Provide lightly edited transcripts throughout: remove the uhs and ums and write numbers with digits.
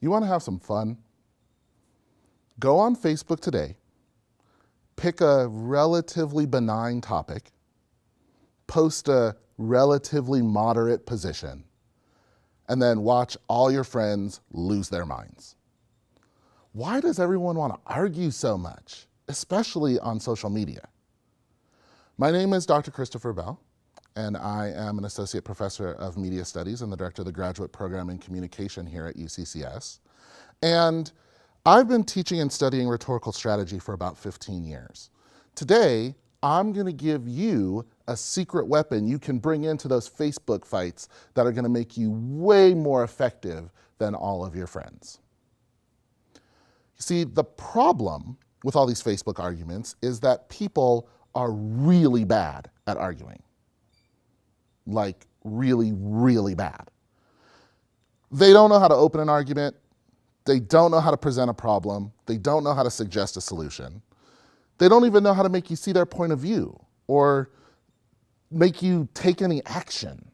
You want to have some fun? Go on Facebook today, pick a relatively benign topic, post a relatively moderate position, and then watch all your friends lose their minds. Why does everyone want to argue so much, especially on social media? My name is Dr. Christopher Bell, and I am an associate professor of media studies and the director of the graduate program in communication here at UCCS. And I've been teaching and studying rhetorical strategy for about 15 years. Today, I'm going to give you a secret weapon you can bring into those Facebook fights that are going to make you way more effective than all of your friends. You see, the problem with all these Facebook arguments is that people are really bad at arguing. Like really, really bad. They don't know how to open an argument. They don't know how to present a problem. They don't know how to suggest a solution. They don't even know how to make you see their point of view or make you take any action.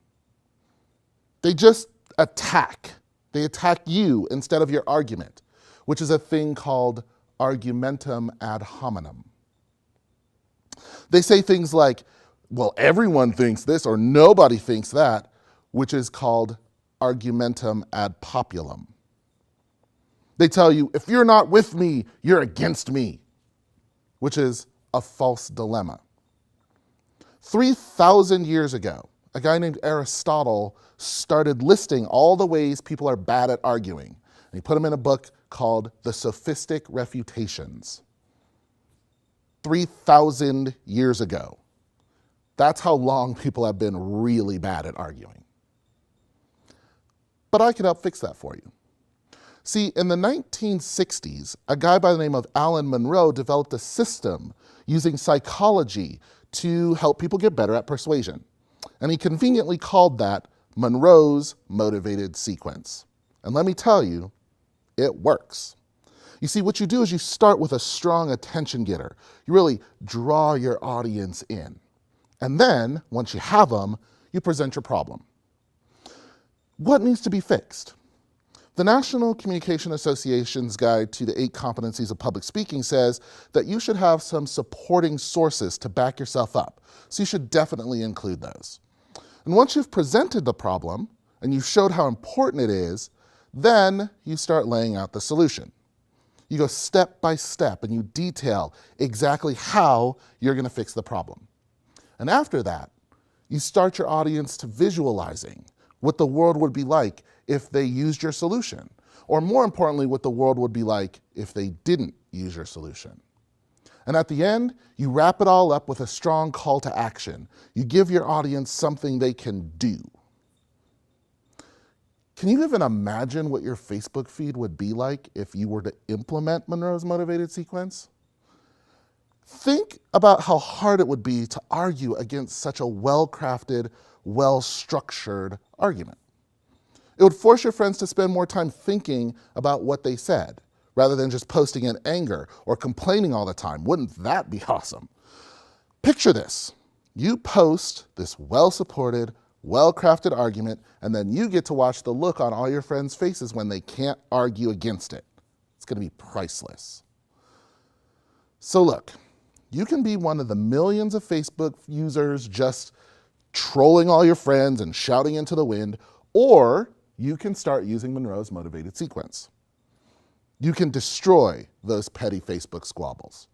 They just attack. They attack you instead of your argument, which is a thing called argumentum ad hominem. They say things like, well, everyone thinks this or nobody thinks that, which is called argumentum ad populum. They tell you, if you're not with me, you're against me, which is a false dilemma. 3,000 years ago, a guy named Aristotle started listing all the ways people are bad at arguing. And he put them in a book called The Sophistic Refutations. 3,000 years ago. That's how long people have been really bad at arguing. But I can help fix that for you. See, in the 1960s, a guy by the name of Alan Monroe developed a system using psychology to help people get better at persuasion. And he conveniently called that Monroe's motivated sequence. And let me tell you, it works. You see, what you do is you start with a strong attention getter. You really draw your audience in. And then, once you have them, you present your problem. What needs to be fixed? The National Communication Association's Guide to the 8 Competencies of Public Speaking says that you should have some supporting sources to back yourself up. So you should definitely include those. And once you've presented the problem and you've showed how important it is, then you start laying out the solution. You go step by step and you detail exactly how you're going to fix the problem. And after that, you start your audience to visualizing what the world would be like if they used your solution, or more importantly, what the world would be like if they didn't use your solution. And at the end, you wrap it all up with a strong call to action. You give your audience something they can do. Can you even imagine what your Facebook feed would be like if you were to implement Monroe's motivated sequence? Think about how hard it would be to argue against such a well-crafted, well-structured argument. It would force your friends to spend more time thinking about what they said, rather than just posting in anger or complaining all the time. Wouldn't that be awesome? Picture this. You post this well-supported, well-crafted argument, and then you get to watch the look on all your friends' faces when they can't argue against it. It's going to be priceless. So look, you can be one of the millions of Facebook users just trolling all your friends and shouting into the wind, or you can start using Monroe's motivated sequence. You can destroy those petty Facebook squabbles.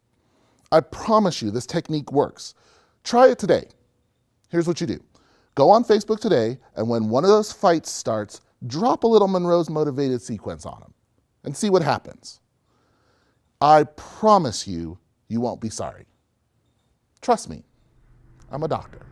I promise you this technique works. Try it today. Here's what you do. Go on Facebook today, and when one of those fights starts, drop a little Monroe's motivated sequence on them and see what happens. I promise you, you won't be sorry. Trust me, I'm a doctor.